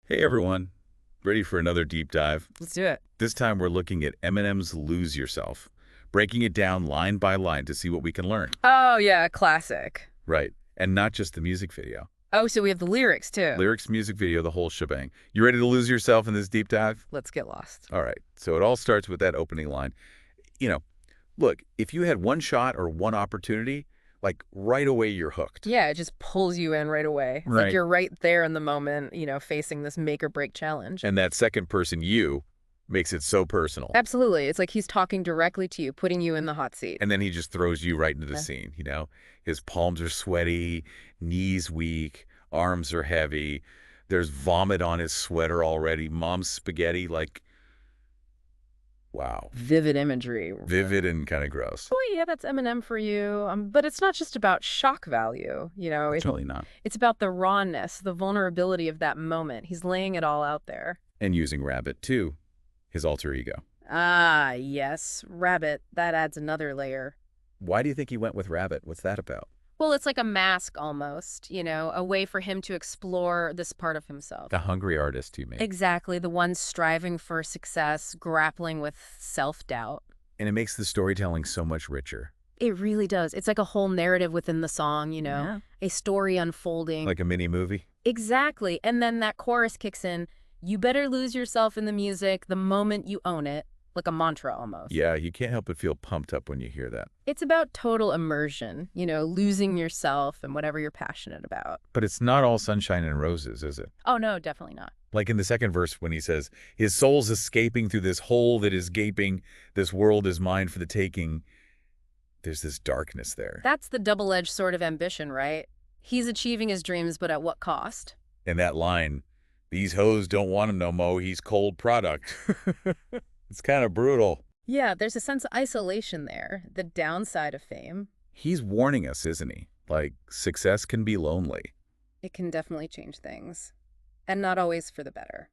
Hey everyone, ready for another deep dive? Let's do it. This time we're looking at Eminem's Lose Yourself, breaking it down line by line to see what we can learn. Oh, yeah, classic. Right, and not just the music video. Oh, so we have the lyrics too. Lyrics, music video, the whole shebang. You ready to lose yourself in this deep dive? Let's get lost. All right, so it all starts with that opening line. You know, look, if you had one shot or one opportunity, like right away you're hooked. Yeah, it just pulls you in right away. It's Right. like you're right there in the moment, facing this make or break challenge. And that second person you makes it so personal. Absolutely. It's like he's talking directly to you, putting you in the hot seat. And then he just throws you right into the Yeah. scene. His palms are sweaty, knees weak, arms are heavy. There's vomit on his sweater already. Mom's spaghetti, like, wow. Vivid imagery. Vivid and kind of gross. Oh, yeah, that's Eminem for you. But it's not just about shock value. It's really not. It's about the rawness, the vulnerability of that moment. He's laying it all out there. And using Rabbit, too, his alter ego. Ah, yes. Rabbit. That adds another layer. Why do you think he went with Rabbit? What's that about? Well, it's like a mask almost, a way for him to explore this part of himself. The hungry artist, you mean? Exactly, the one striving for success, grappling with self-doubt. And it makes the storytelling so much richer. It really does. It's like a whole narrative within the song, Yeah. a story unfolding. Like a mini movie? Exactly. And then that chorus kicks in. You better lose yourself in the music the moment you own it, like a mantra almost. Yeah, you can't help but feel pumped up when you hear that. It's about total immersion, losing yourself and whatever you're passionate about. But it's not all sunshine and roses, is it? Oh, no, definitely not. Like in the second verse when he says, his soul's escaping through this hole that is gaping, this world is mine for the taking. There's this darkness there. That's the double-edged sort of ambition, right? He's achieving his dreams, but at what cost? And that line, these hoes don't want him no mo, he's cold product. It's kind of brutal. Yeah, there's a sense of isolation there, the downside of fame. He's warning us, isn't he? Like, success can be lonely. It can definitely change things, and not always for the better.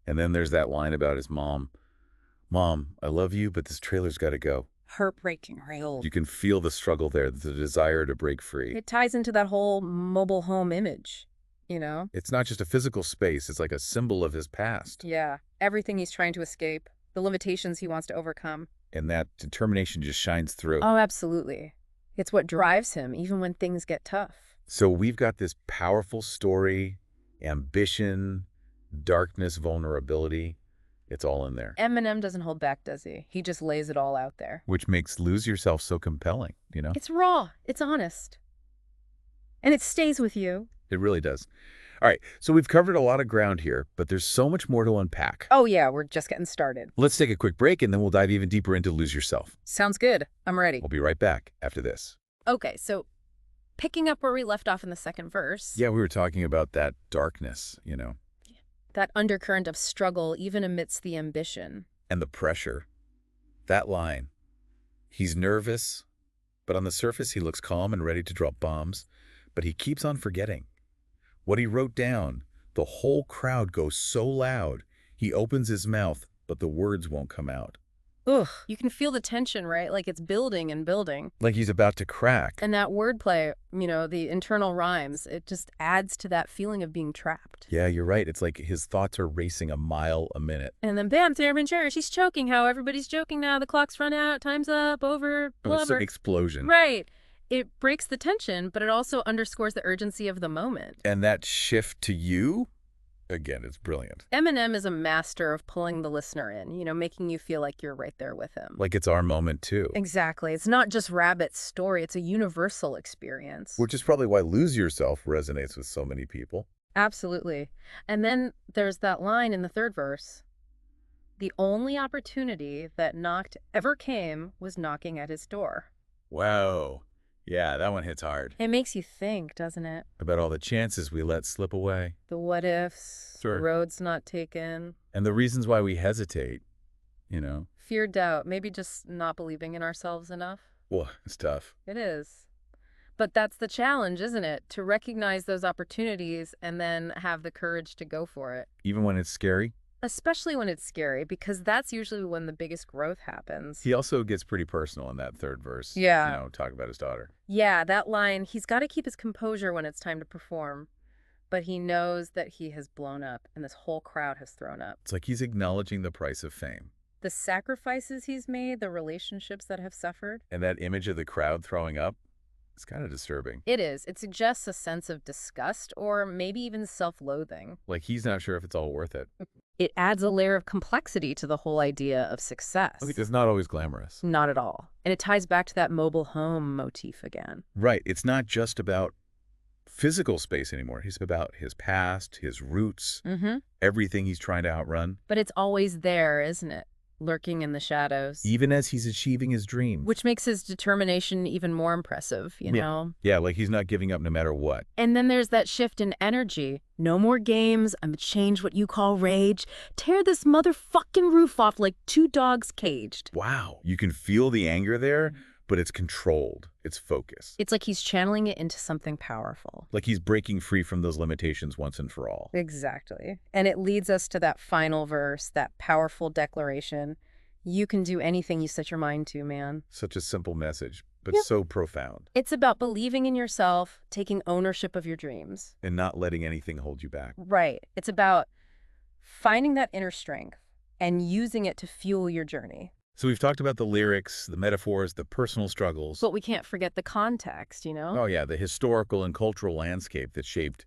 And then there's that line about his mom. Mom, I love you, but this trailer's got to go. Heartbreaking, real. You can feel the struggle there, the desire to break free. It ties into that whole mobile home image, It's not just a physical space, it's like a symbol of his past. Yeah, everything he's trying to escape, the limitations he wants to overcome. And that determination just shines through. Oh, absolutely. It's what drives him, even when things get tough. So we've got this powerful story, ambition, darkness, vulnerability. It's all in there. Eminem doesn't hold back, does he? He just lays it all out there. Which makes Lose Yourself so compelling. It's raw. It's honest. And it stays with you. It really does. All right, so we've covered a lot of ground here, but there's so much more to unpack. Oh, yeah, we're just getting started. Let's take a quick break, and then we'll dive even deeper into Lose Yourself. Sounds good. I'm ready. We'll be right back after this. Okay, so picking up where we left off in the second verse. Yeah, we were talking about that darkness, That undercurrent of struggle, even amidst the ambition. and the pressure. That line. He's nervous, but on the surface he looks calm and ready to drop bombs, but he keeps on forgetting. What he wrote down, the whole crowd goes so loud, he opens his mouth, but the words won't come out. Ugh. You can feel the tension, right? Like it's building and building. Like he's about to crack. And that wordplay, the internal rhymes, it just adds to that feeling of being trapped. Yeah, you're right. It's like his thoughts are racing a mile a minute. And then bam, Sarah Ventura, she's choking. How everybody's joking now. The clock's run out. Time's up. Over. Oh, it's Blubber. an explosion. Right. It breaks the tension, but it also underscores the urgency of the moment. And that shift to you, again, it's brilliant. Eminem is a master of pulling the listener in, making you feel like you're right there with him. Like it's our moment too. Exactly. It's not just Rabbit's story. It's a universal experience. Which is probably why Lose Yourself resonates with so many people. Absolutely. And then there's that line in the third verse. The only opportunity that knocked ever came was knocking at his door. Wow. Yeah, that one hits hard. It makes you think, doesn't it? About all the chances we let slip away. The what ifs, Sure. roads not taken, And the reasons why we hesitate. fear, doubt, maybe just not believing in ourselves enough. Well, it's tough. It is. But that's the challenge, isn't it? To recognize those opportunities and then have the courage to go for it. Even when it's scary. Especially when it's scary, because that's usually when the biggest growth happens. He also gets pretty personal in that third verse. Yeah. Talk about his daughter. Yeah, that line, he's got to keep his composure when it's time to perform. but he knows that he has blown up and this whole crowd has thrown up. It's like he's acknowledging the price of fame. The sacrifices he's made, the relationships that have suffered. And that image of the crowd throwing up, it's kind of disturbing. It is. It suggests a sense of disgust or maybe even self-loathing. Like he's not sure if it's all worth it. It adds a layer of complexity to the whole idea of success. Look, it's not always glamorous. Not at all. And it ties back to that mobile home motif again. Right. It's not just about physical space anymore. It's about his past, his roots, everything he's trying to outrun. But it's always there, isn't it? Lurking in the shadows. Even as he's achieving his dream. Which makes his determination even more impressive, you know? Yeah, like he's not giving up no matter what. And then there's that shift in energy. No more games. I'm gonna change what you call rage. Tear this motherfucking roof off like two dogs caged. Wow. You can feel the anger there, but it's controlled. It's focused. It's like he's channeling it into something powerful. Like he's breaking free from those limitations once and for all. Exactly. And it leads us to that final verse, that powerful declaration. You can do anything you set your mind to, man. Such a simple message, but so profound. It's about believing in yourself, taking ownership of your dreams. And not letting anything hold you back. Right. It's about finding that inner strength and using it to fuel your journey. So we've talked about the lyrics, the metaphors, the personal struggles. But we can't forget the context, you know? Oh, yeah, the historical and cultural landscape that shaped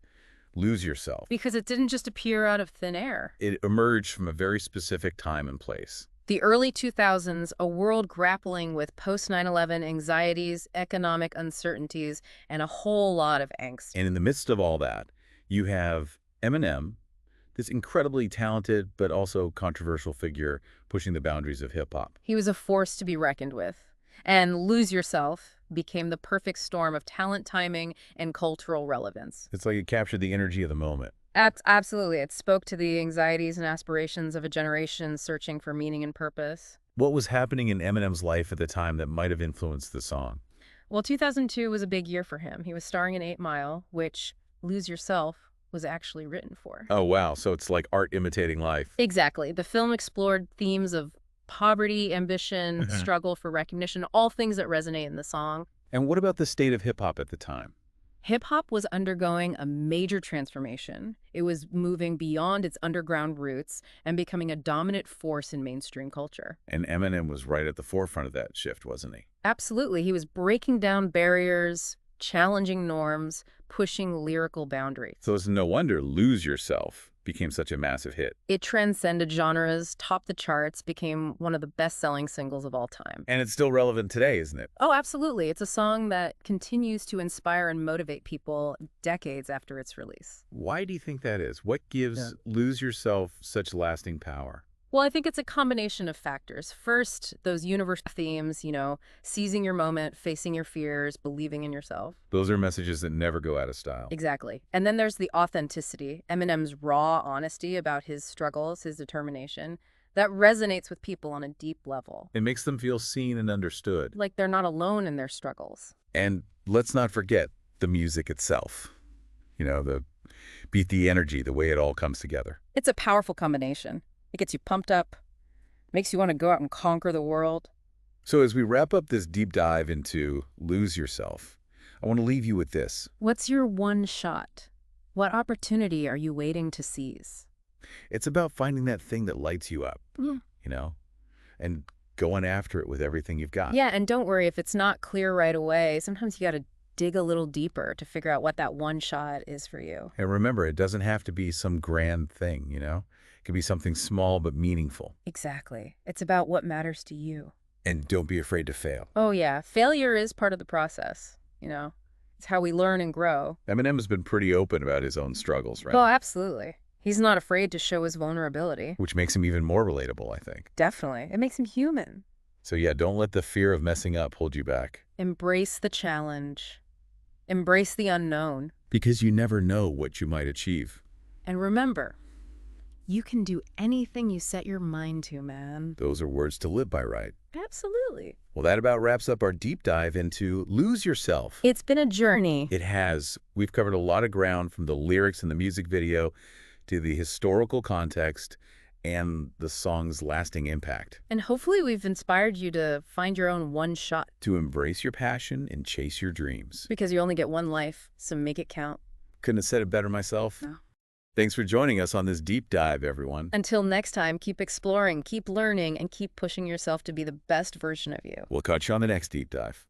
Lose Yourself. Because it didn't just appear out of thin air. It emerged from a very specific time and place. The early 2000s, a world grappling with post-9/11 anxieties, economic uncertainties, and a whole lot of angst. And in the midst of all that, you have Eminem, this incredibly talented but also controversial figure pushing the boundaries of hip-hop. He was a force to be reckoned with. And Lose Yourself became the perfect storm of talent, timing, and cultural relevance. It's like it captured the energy of the moment. Absolutely. It spoke to the anxieties and aspirations of a generation searching for meaning and purpose. What was happening in Eminem's life at the time that might have influenced the song? Well, 2002 was a big year for him. He was starring in 8 Mile, which Lose Yourself was actually written for. Oh, wow. So it's like art imitating life. Exactly. The film explored themes of poverty, ambition, struggle for recognition, all things that resonate in the song. And what about the state of hip-hop at the time? Hip-hop was undergoing a major transformation. It was moving beyond its underground roots and becoming a dominant force in mainstream culture. And Eminem was right at the forefront of that shift, wasn't he? Absolutely. He was breaking down barriers, challenging norms, pushing lyrical boundaries. So it's no wonder Lose Yourself became such a massive hit. It transcended genres, topped the charts, became one of the best-selling singles of all time. And it's still relevant today, isn't it? Oh, absolutely. It's a song that continues to inspire and motivate people decades after its release. Why do you think that is? What gives Lose Yourself such lasting power? Well, I think it's a combination of factors. First, those universal themes, you know, seizing your moment, facing your fears, believing in yourself. Those are messages that never go out of style. Exactly. And then there's the authenticity, Eminem's raw honesty about his struggles, his determination, that resonates with people on a deep level. It makes them feel seen and understood. Like they're not alone in their struggles. And let's not forget the music itself. You know, the beat, the energy, the way it all comes together. It's a powerful combination. It gets you pumped up, makes you want to go out and conquer the world. So as we wrap up this deep dive into Lose Yourself, I want to leave you with this. What's your one shot? What opportunity are you waiting to seize? It's about finding that thing that lights you up, you know, and going after it with everything you've got. Yeah, and don't worry if it's not clear right away. Sometimes you got to dig a little deeper to figure out what that one shot is for you. And remember, it doesn't have to be some grand thing, you know? It could be something small but meaningful. Exactly. It's about what matters to you. And don't be afraid to fail. Oh, yeah. Failure is part of the process, you know? It's how we learn and grow. Eminem has been pretty open about his own struggles, right? Oh, absolutely. He's not afraid to show his vulnerability. Which makes him even more relatable, I think. Definitely. It makes him human. So yeah, don't let the fear of messing up hold you back. Embrace the challenge. Embrace the unknown. Because you never know what you might achieve. And remember, you can do anything you set your mind to, man. Those are words to live by, right? Absolutely. Well, that about wraps up our deep dive into Lose Yourself. It's been a journey. It has. We've covered a lot of ground, from the lyrics in the music video to the historical context and the song's lasting impact. And hopefully we've inspired you to find your own one shot. To embrace your passion and chase your dreams. Because you only get one life, so make it count. Couldn't have said it better myself. No. Thanks for joining us on this deep dive, everyone. Until next time, keep exploring, keep learning, and keep pushing yourself to be the best version of you. We'll catch you on the next deep dive.